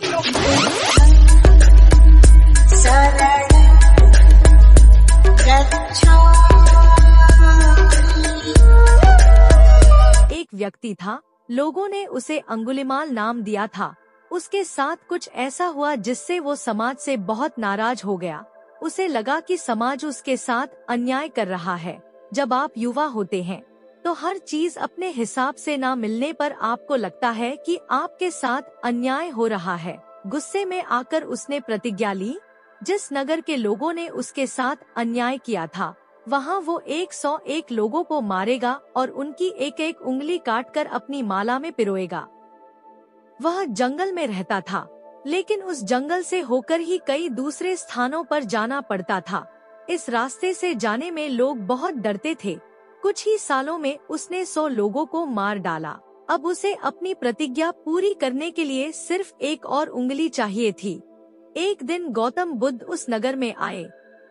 एक व्यक्ति था, लोगों ने उसे अंगुलिमाल नाम दिया था। उसके साथ कुछ ऐसा हुआ जिससे वो समाज से बहुत नाराज हो गया। उसे लगा कि समाज उसके साथ अन्याय कर रहा है। जब आप युवा होते हैं तो हर चीज अपने हिसाब से ना मिलने पर आपको लगता है कि आपके साथ अन्याय हो रहा है। गुस्से में आकर उसने प्रतिज्ञा ली, जिस नगर के लोगों ने उसके साथ अन्याय किया था वहाँ वो 101 लोगों को मारेगा और उनकी एक एक उंगली काटकर अपनी माला में पिरोएगा। वह जंगल में रहता था, लेकिन उस जंगल से होकर ही कई दूसरे स्थानों पर जाना पड़ता था। इस रास्ते से जाने में लोग बहुत डरते थे। कुछ ही सालों में उसने 100 लोगों को मार डाला। अब उसे अपनी प्रतिज्ञा पूरी करने के लिए सिर्फ एक और उंगली चाहिए थी। एक दिन गौतम बुद्ध उस नगर में आए।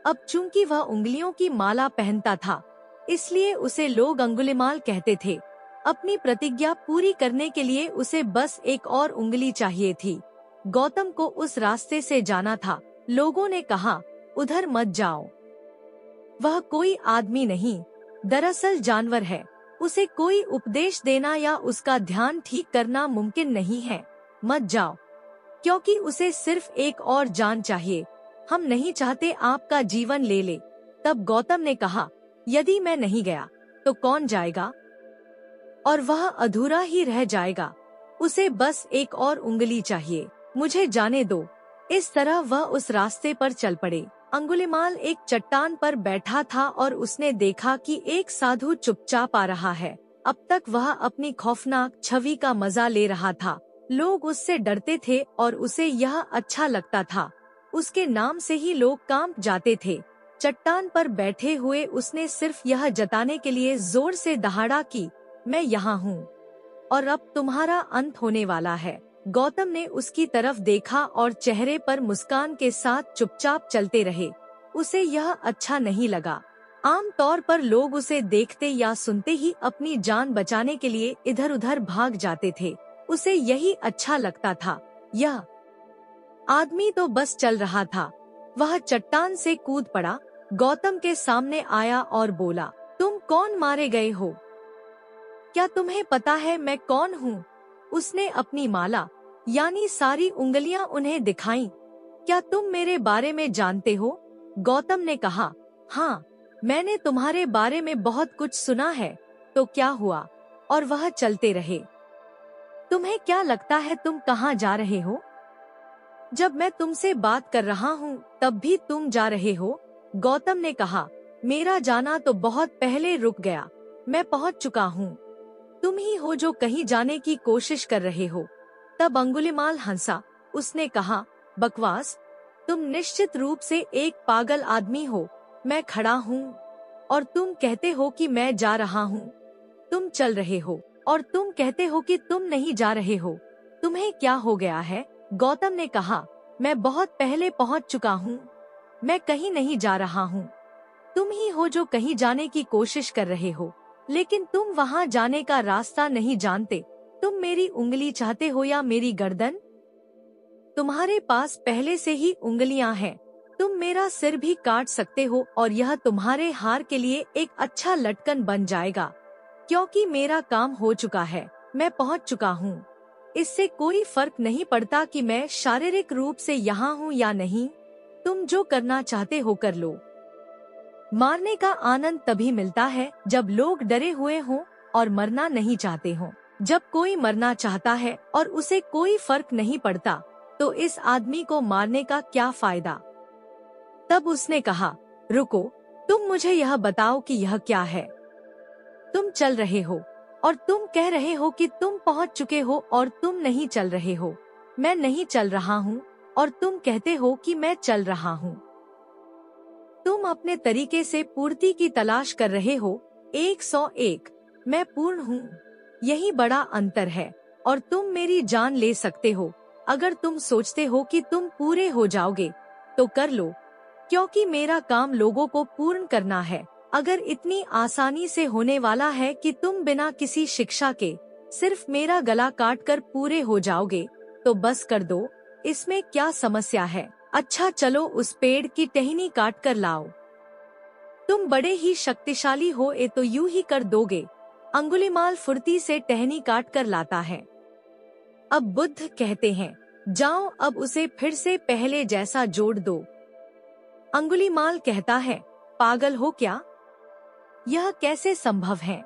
अब चूंकि वह उंगलियों की माला पहनता था, इसलिए उसे लोग अंगुलिमाल कहते थे। अपनी प्रतिज्ञा पूरी करने के लिए उसे बस एक और उंगली चाहिए थी। गौतम को उस रास्ते से जाना था। लोगों ने कहा, उधर मत जाओ, वह कोई आदमी नहीं, दरअसल जानवर है। उसे कोई उपदेश देना या उसका ध्यान ठीक करना मुमकिन नहीं है। मत जाओ, क्योंकि उसे सिर्फ एक और जान चाहिए। हम नहीं चाहते आपका जीवन ले ले। तब गौतम ने कहा, यदि मैं नहीं गया तो कौन जाएगा, और वह अधूरा ही रह जाएगा। उसे बस एक और उंगली चाहिए, मुझे जाने दो। इस तरह वह उस रास्ते पर चल पड़े। अंगुलिमाल एक चट्टान पर बैठा था और उसने देखा कि एक साधु चुपचाप आ रहा है। अब तक वह अपनी खौफनाक छवि का मजा ले रहा था। लोग उससे डरते थे और उसे यह अच्छा लगता था। उसके नाम से ही लोग कांप जाते थे। चट्टान पर बैठे हुए उसने सिर्फ यह जताने के लिए जोर से दहाड़ा कि मैं यहाँ हूँ और अब तुम्हारा अंत होने वाला है। गौतम ने उसकी तरफ देखा और चेहरे पर मुस्कान के साथ चुपचाप चलते रहे। उसे यह अच्छा नहीं लगा। आम तौर पर लोग उसे देखते या सुनते ही अपनी जान बचाने के लिए इधर उधर भाग जाते थे। उसे यही अच्छा लगता था। यह आदमी तो बस चल रहा था। वह चट्टान से कूद पड़ा, गौतम के सामने आया और बोला, तुम कौन मारे गए हो? क्या तुम्हें पता है मैं कौन हूँ? उसने अपनी माला यानी सारी उंगलियां उन्हें दिखाईं। क्या तुम मेरे बारे में जानते हो? गौतम ने कहा, हाँ, मैंने तुम्हारे बारे में बहुत कुछ सुना है। तो क्या हुआ? और वह चलते रहे। तुम्हें क्या लगता है तुम कहाँ जा रहे हो? जब मैं तुमसे बात कर रहा हूँ तब भी तुम जा रहे हो? गौतम ने कहा, मेरा जाना तो बहुत पहले रुक गया, मैं पहुँच चुका हूँ। तुम ही हो जो कहीं जाने की कोशिश कर रहे हो। तब अंगुलिमाल हंसा। उसने कहा, बकवास, तुम निश्चित रूप से एक पागल आदमी हो। मैं खड़ा हूँ और तुम कहते हो कि मैं जा रहा हूँ। तुम चल रहे हो और तुम कहते हो कि तुम नहीं जा रहे हो। तुम्हें क्या हो गया है? गौतम ने कहा, मैं बहुत पहले पहुँच चुका हूँ, मैं कहीं नहीं जा रहा हूँ। तुम ही हो जो कहीं जाने की कोशिश कर रहे हो, लेकिन तुम वहाँ जाने का रास्ता नहीं जानते। तुम मेरी उंगली चाहते हो या मेरी गर्दन? तुम्हारे पास पहले से ही उंगलियां हैं। तुम मेरा सिर भी काट सकते हो और यह तुम्हारे हार के लिए एक अच्छा लटकन बन जाएगा, क्योंकि मेरा काम हो चुका है, मैं पहुँच चुका हूँ। इससे कोई फर्क नहीं पड़ता कि मैं शारीरिक रूप से यहाँ हूँ या नहीं। तुम जो करना चाहते हो कर लो। मारने का आनंद तभी मिलता है जब लोग डरे हुए हों और मरना नहीं चाहते हों। जब कोई मरना चाहता है और उसे कोई फर्क नहीं पड़ता, तो इस आदमी को मारने का क्या फायदा? तब उसने कहा, रुको, तुम मुझे यह बताओ कि यह क्या है? तुम चल रहे हो और तुम कह रहे हो कि तुम पहुंच चुके हो और तुम नहीं चल रहे हो। मैं नहीं चल रहा हूँ और तुम कहते हो कि मैं चल रहा हूँ। तुम अपने तरीके से पूर्ति की तलाश कर रहे हो। 101, मैं पूर्ण हूँ। यही बड़ा अंतर है और तुम मेरी जान ले सकते हो। अगर तुम सोचते हो कि तुम पूरे हो जाओगे तो कर लो, क्योंकि मेरा काम लोगों को पूर्ण करना है। अगर इतनी आसानी से होने वाला है कि तुम बिना किसी शिक्षा के सिर्फ मेरा गला काट कर पूरे हो जाओगे, तो बस कर दो। इसमें क्या समस्या है? अच्छा चलो उस पेड़ की टहनी काट कर लाओ। तुम बड़े ही शक्तिशाली हो, ये तो यूं ही कर दोगे। अंगुलिमाल फुर्ती से टहनी काट कर लाता है। अब बुद्ध कहते हैं, जाओ अब उसे फिर से पहले जैसा जोड़ दो। अंगुलिमाल कहता है, पागल हो क्या? यह कैसे संभव है?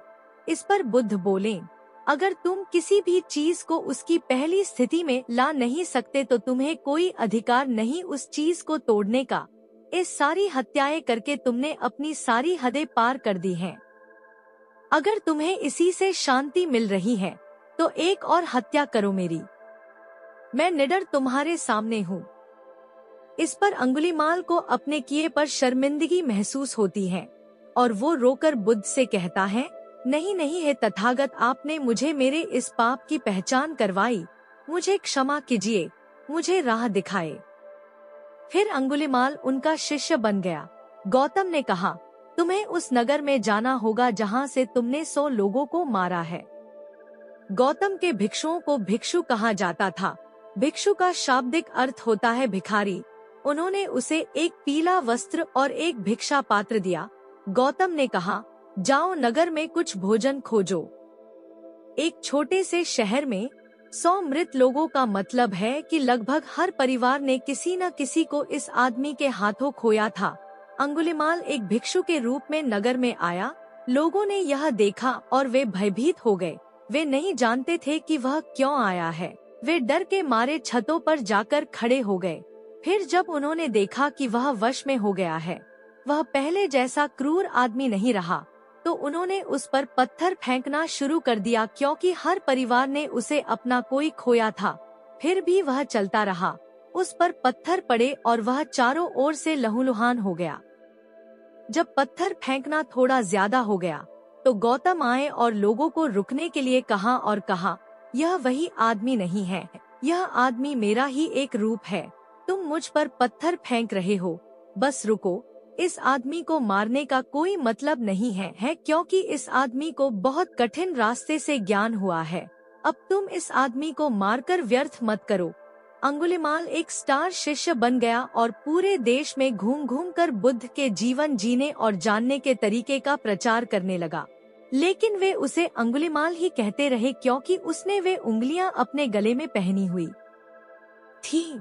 इस पर बुद्ध बोले, अगर तुम किसी भी चीज को उसकी पहली स्थिति में ला नहीं सकते तो तुम्हें कोई अधिकार नहीं उस चीज को तोड़ने का। इस सारी हत्याएं करके तुमने अपनी सारी हदें पार कर दी हैं। अगर तुम्हें इसी से शांति मिल रही है तो एक और हत्या करो मेरी। मैं निडर तुम्हारे सामने हूँ। इस पर अंगुलिमाल को अपने किए पर शर्मिंदगी महसूस होती है और वो रोकर बुद्ध से कहता है, नहीं नहीं है तथागत, आपने मुझे मेरे इस पाप की पहचान करवाई, मुझे क्षमा कीजिए, मुझे राह दिखाए। फिर अंगुलिमाल उनका शिष्य बन गया। गौतम ने कहा, तुम्हें उस नगर में जाना होगा जहाँ से तुमने 100 लोगों को मारा है। गौतम के भिक्षुओं को भिक्षु कहा जाता था। भिक्षु का शाब्दिक अर्थ होता है भिखारी। उन्होंने उसे एक पीला वस्त्र और एक भिक्षा पात्र दिया। गौतम ने कहा, जाओ नगर में कुछ भोजन खोजो। एक छोटे से शहर में 100 मृत लोगों का मतलब है कि लगभग हर परिवार ने किसी न किसी को इस आदमी के हाथों खोया था। अंगुलिमाल एक भिक्षु के रूप में नगर में आया। लोगों ने यह देखा और वे भयभीत हो गए। वे नहीं जानते थे कि वह क्यों आया है। वे डर के मारे छतों पर जाकर खड़े हो गए। फिर जब उन्होंने देखा कि वह वश में हो गया है, वह पहले जैसा क्रूर आदमी नहीं रहा, तो उन्होंने उस पर पत्थर फेंकना शुरू कर दिया, क्योंकि हर परिवार ने उसे अपना कोई खोया था। फिर भी वह चलता रहा। उस पर पत्थर पड़े और वह चारों ओर से लहूलुहान हो गया। जब पत्थर फेंकना थोड़ा ज्यादा हो गया तो गौतम आए और लोगों को रुकने के लिए कहा और कहा, यह वही आदमी नहीं है, यह आदमी मेरा ही एक रूप है। तुम मुझ पर पत्थर फेंक रहे हो, बस रुको। इस आदमी को मारने का कोई मतलब नहीं है क्योंकि इस आदमी को बहुत कठिन रास्ते से ज्ञान हुआ है। अब तुम इस आदमी को मारकर व्यर्थ मत करो। अंगुलिमाल एक स्टार शिष्य बन गया और पूरे देश में घूम घूम कर बुद्ध के जीवन जीने और जानने के तरीके का प्रचार करने लगा। लेकिन वे उसे अंगुलिमाल ही कहते रहे क्योंकि उसने वे उंगलियां अपने गले में पहनी हुई थी।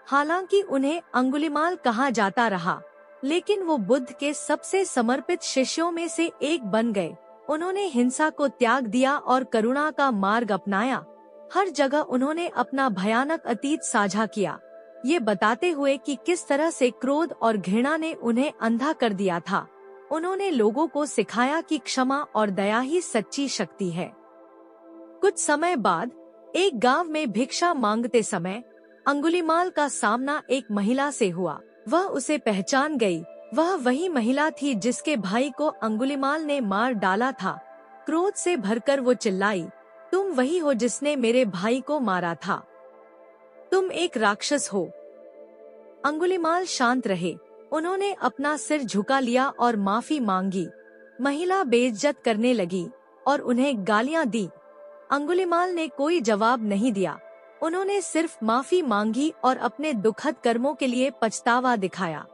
हालांकि उन्हें अंगुलिमाल कहा जाता रहा, लेकिन वो बुद्ध के सबसे समर्पित शिष्यों में से एक बन गए। उन्होंने हिंसा को त्याग दिया और करुणा का मार्ग अपनाया। हर जगह उन्होंने अपना भयानक अतीत साझा किया, ये बताते हुए कि किस तरह से क्रोध और घृणा ने उन्हें अंधा कर दिया था। उन्होंने लोगों को सिखाया कि क्षमा और दया ही सच्ची शक्ति है। कुछ समय बाद एक गांव में भिक्षा मांगते समय अंगुलिमाल का सामना एक महिला से हुआ। वह उसे पहचान गई। वह वही महिला थी जिसके भाई को अंगुलिमाल ने मार डाला था। क्रोध से भरकर वो चिल्लाई, तुम वही हो जिसने मेरे भाई को मारा था। तुम एक राक्षस हो। अंगुलिमाल शांत रहे। उन्होंने अपना सिर झुका लिया और माफी मांगी। महिला बेइज्जत करने लगी और उन्हें गालियां दी। अंगुलिमाल ने कोई जवाब नहीं दिया। उन्होंने सिर्फ माफी मांगी और अपने दुखद कर्मों के लिए पछतावा दिखाया।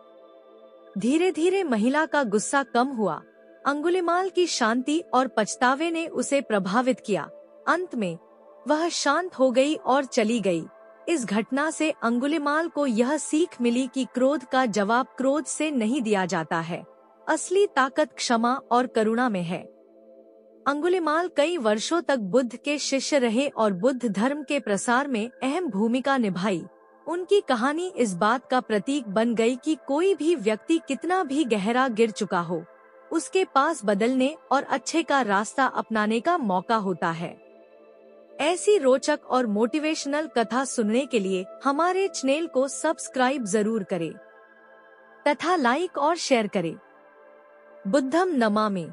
धीरे धीरे महिला का गुस्सा कम हुआ। अंगुलिमाल की शांति और पछतावे ने उसे प्रभावित किया। अंत में वह शांत हो गई और चली गई। इस घटना से अंगुलिमाल को यह सीख मिली कि क्रोध का जवाब क्रोध से नहीं दिया जाता है। असली ताकत क्षमा और करुणा में है। अंगुलिमाल कई वर्षों तक बुद्ध के शिष्य रहे और बुद्ध धर्म के प्रसार में अहम भूमिका निभाई। उनकी कहानी इस बात का प्रतीक बन गई कि कोई भी व्यक्ति कितना भी गहरा गिर चुका हो, उसके पास बदलने और अच्छे का रास्ता अपनाने का मौका होता है। ऐसी रोचक और मोटिवेशनल कथा सुनने के लिए हमारे चैनल को सब्सक्राइब जरूर करें तथा लाइक और शेयर करें। बुद्धम नमामि।